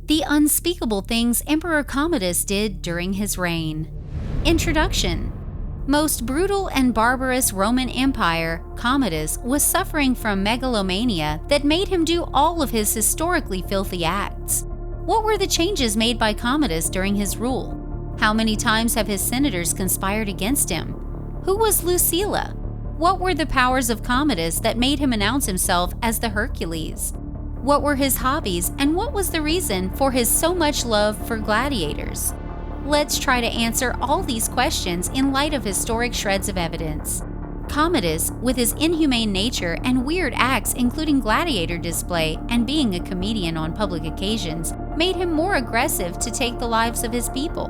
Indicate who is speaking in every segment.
Speaker 1: The unspeakable things Emperor Commodus did during his reign. Introduction. Most brutal and barbarous Roman Empire, Commodus was suffering from megalomania that made him do all of his historically filthy acts. What were the changes made by Commodus during his rule? How many times have his senators conspired against him? Who was Lucilla? What were the powers of Commodus that made him announce himself as the Hercules? What were his hobbies, and what was the reason for his so much love for gladiators? Let's try to answer all these questions in light of historic shreds of evidence. Commodus, with his inhumane nature and weird acts including gladiator display and being a comedian on public occasions, made him more aggressive to take the lives of his people.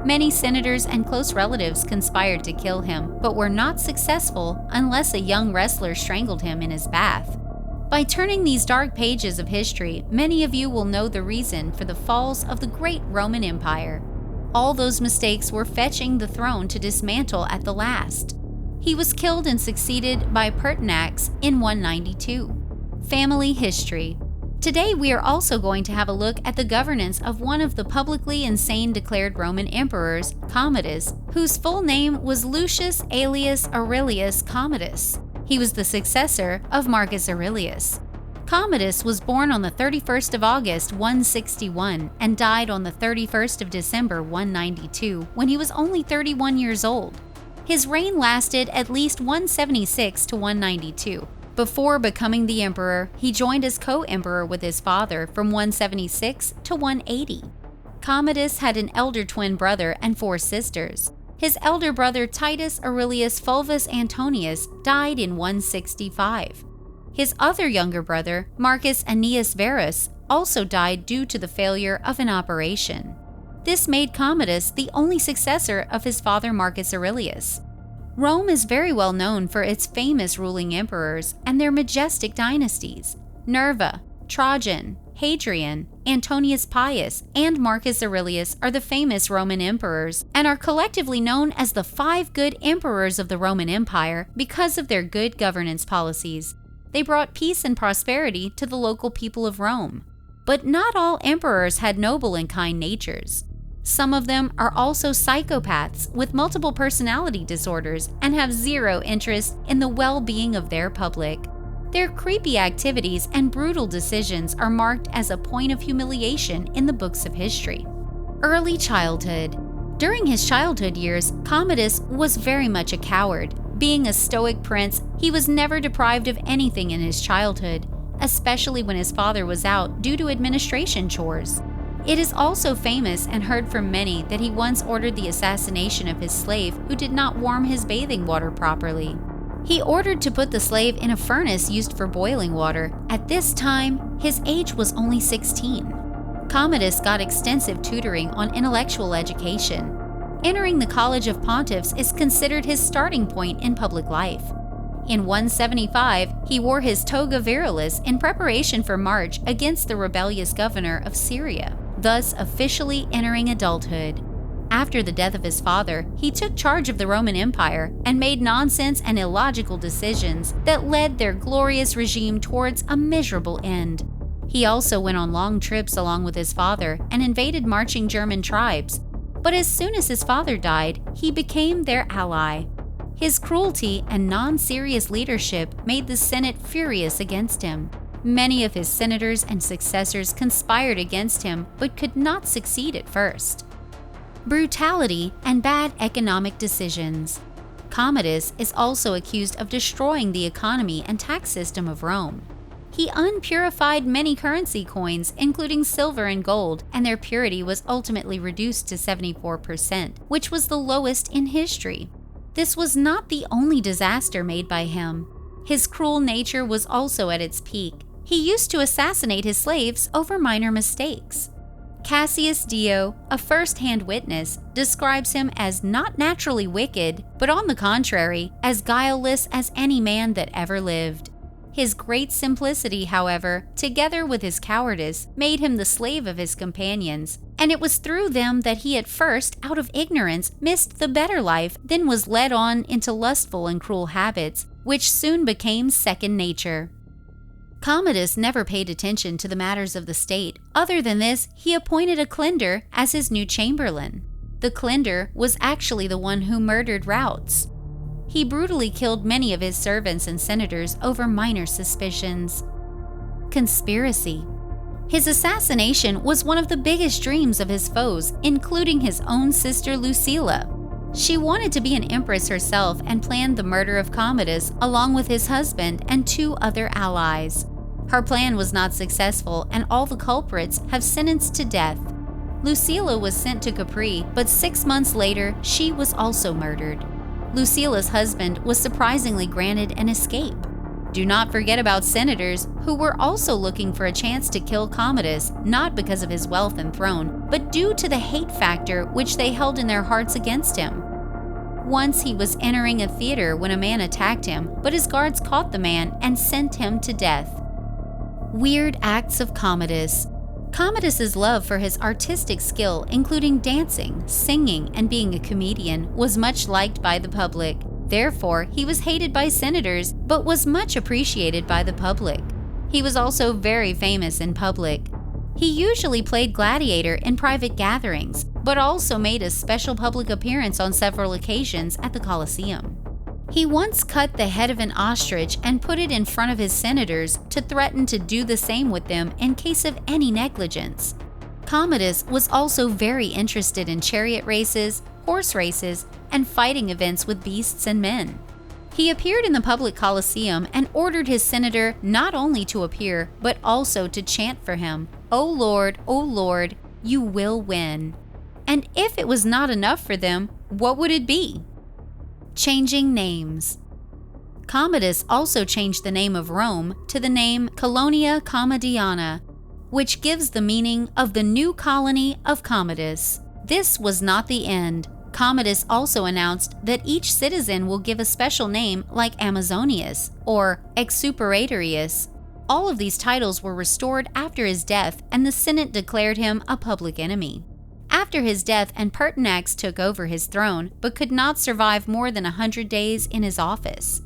Speaker 1: Many senators and close relatives conspired to kill him, but were not successful unless a young wrestler strangled him in his bath. By turning these dark pages of history, many of you will know the reason for the falls of the great Roman Empire. All those mistakes were fetching the throne to dismantle at the last. He was killed and succeeded by Pertinax in 192. Family history. Today we are also going to have a look at the governance of one of the publicly insane declared Roman emperors, Commodus, whose full name was Lucius Aelius Aurelius Commodus. He was the successor of Marcus Aurelius. Commodus was born on the 31st of August 161 and died on the 31st of December 192 when he was only 31 years old. His reign lasted at least 176 to 192. Before becoming the emperor, he joined as co-emperor with his father from 176 to 180. Commodus had an elder twin brother and 4 sisters. His elder brother Titus Aurelius Fulvus Antonius died in 165. His other younger brother, Marcus Annius Verus, also died due to the failure of an operation. This made Commodus the only successor of his father Marcus Aurelius. Rome is very well known for its famous ruling emperors and their majestic dynasties. Nerva, Trajan, Hadrian, Antonius Pius, and Marcus Aurelius are the famous Roman emperors and are collectively known as the 5 good emperors of the Roman Empire because of their good governance policies. They brought peace and prosperity to the local people of Rome. But not all emperors had noble and kind natures. Some of them are also psychopaths with multiple personality disorders and have zero interest in the well-being of their public. Their creepy activities and brutal decisions are marked as a point of humiliation in the books of history. Early childhood. During his childhood years, Commodus was very much a coward. Being a stoic prince, he was never deprived of anything in his childhood, especially when his father was out due to administration chores. It is also famous and heard from many that he once ordered the assassination of his slave who did not warm his bathing water properly. He ordered to put the slave in a furnace used for boiling water. At this time, his age was only 16. Commodus got extensive tutoring on intellectual education. Entering the College of Pontiffs is considered his starting point in public life. In 175, he wore his toga virilis in preparation for march against the rebellious governor of Syria, thus officially entering adulthood. After the death of his father, he took charge of the Roman Empire and made nonsense and illogical decisions that led their glorious regime towards a miserable end. He also went on long trips along with his father and invaded marching German tribes. But as soon as his father died, he became their ally. His cruelty and non-serious leadership made the Senate furious against him. Many of his senators and successors conspired against him but could not succeed at first. Brutality and bad economic decisions. Commodus is also accused of destroying the economy and tax system of Rome. He unpurified many currency coins, including silver and gold, and their purity was ultimately reduced to 74%, which was the lowest in history. This was not the only disaster made by him. His cruel nature was also at its peak. He used to assassinate his slaves over minor mistakes. Cassius Dio, a first-hand witness, describes him as not naturally wicked, but on the contrary, as guileless as any man that ever lived. His great simplicity, however, together with his cowardice, made him the slave of his companions, and it was through them that he at first, out of ignorance, missed the better life, then was led on into lustful and cruel habits, which soon became second nature. Commodus never paid attention to the matters of the state. Other than this, he appointed a Clinder as his new chamberlain. The Clinder was actually the one who murdered Routes. He brutally killed many of his servants and senators over minor suspicions. Conspiracy. His assassination was one of the biggest dreams of his foes, including his own sister Lucilla. She wanted to be an empress herself and planned the murder of Commodus along with his husband and 2 other allies. Her plan was not successful, and all the culprits have sentenced to death. Lucilla was sent to Capri, but 6 months later, she was also murdered. Lucilla's husband was surprisingly granted an escape. Do not forget about senators who were also looking for a chance to kill Commodus, not because of his wealth and throne, but due to the hate factor which they held in their hearts against him. Once he was entering a theater when a man attacked him, but his guards caught the man and sent him to death. Weird acts of Commodus. Commodus's love for his artistic skill, including dancing, singing, and being a comedian, was much liked by the public. Therefore, he was hated by senators, but was much appreciated by the public. He was also very famous in public. He usually played gladiator in private gatherings, but also made a special public appearance on several occasions at the Colosseum. He once cut the head of an ostrich and put it in front of his senators to threaten to do the same with them in case of any negligence. Commodus was also very interested in chariot races, horse races, and fighting events with beasts and men. He appeared in the public Colosseum and ordered his senator not only to appear, but also to chant for him, O Lord, you will win." And if it was not enough for them, what would it be? Changing names. Commodus also changed the name of Rome to the name Colonia Commodiana, which gives the meaning of the new colony of Commodus. This was not the end. Commodus also announced that each citizen will give a special name like Amazonius or Exuperatorius. All of these titles were restored after his death, and the Senate declared him a public enemy. After his death, Pertinax took over his throne, but could not survive more than 100 days in his office.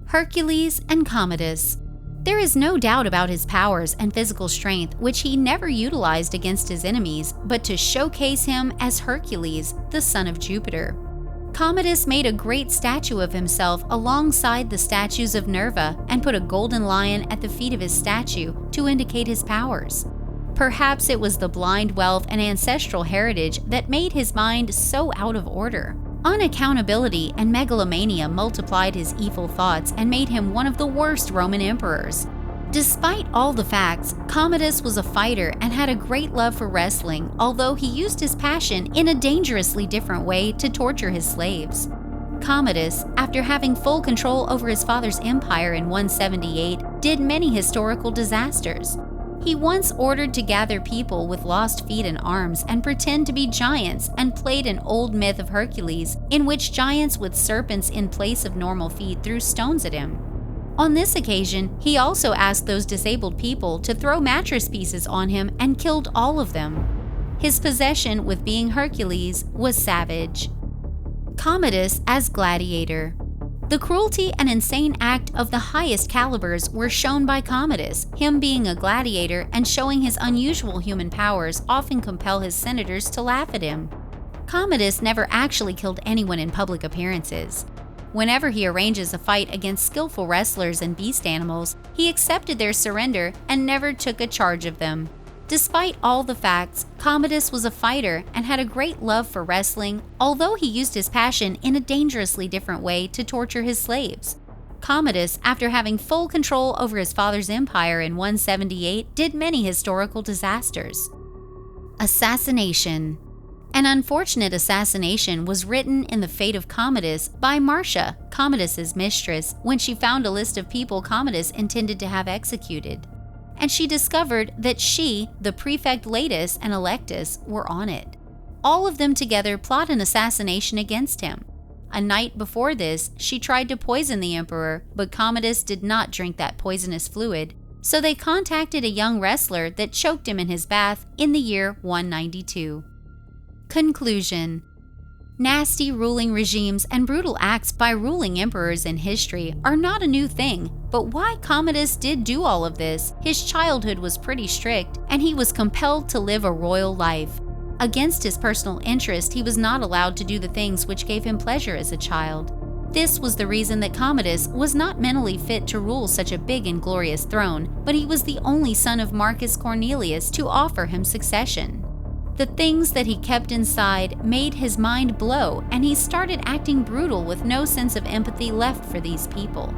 Speaker 1: Hercules and Commodus. There is no doubt about his powers and physical strength, which he never utilized against his enemies, but to showcase him as Hercules, the son of Jupiter. Commodus made a great statue of himself alongside the statues of Nerva and put a golden lion at the feet of his statue to indicate his powers. Perhaps it was the blind wealth and ancestral heritage that made his mind so out of order. Unaccountability and megalomania multiplied his evil thoughts and made him one of the worst Roman emperors. Despite all the facts, Commodus was a fighter and had a great love for wrestling, although he used his passion in a dangerously different way to torture his slaves. Commodus, after having full control over his father's empire in 178, did many historical disasters. He once ordered to gather people with lost feet and arms and pretend to be giants and played an old myth of Hercules in which giants with serpents in place of normal feet threw stones at him. On this occasion, he also asked those disabled people to throw mattress pieces on him and killed all of them. His possession with being Hercules was savage. Commodus as gladiator. The cruelty and insane act of the highest calibers were shown by Commodus. Him being a gladiator and showing his unusual human powers often compel his senators to laugh at him. Commodus never actually killed anyone in public appearances. Whenever he arranges a fight against skillful wrestlers and beast animals, he accepted their surrender and never took a charge of them. Despite all the facts, Commodus was a fighter and had a great love for wrestling, although he used his passion in a dangerously different way to torture his slaves. Commodus, after having full control over his father's empire in 178, did many historical disasters. Assassination. An unfortunate assassination was written in the fate of Commodus by Marcia, Commodus's mistress, when she found a list of people Commodus intended to have executed. And she discovered that she, the prefect Latus, and Electus were on it. All of them together plot an assassination against him. A night before this, she tried to poison the emperor, but Commodus did not drink that poisonous fluid, so they contacted a young wrestler that choked him in his bath in the year 192. Conclusion. Nasty ruling regimes and brutal acts by ruling emperors in history are not a new thing, But why Commodus did do all of this, his childhood was pretty strict, and he was compelled to live a royal life. Against his personal interest, he was not allowed to do the things which gave him pleasure as a child. This was the reason that Commodus was not mentally fit to rule such a big and glorious throne, but he was the only son of Marcus Cornelius to offer him succession. The things that he kept inside made his mind blow, and he started acting brutal with no sense of empathy left for these people.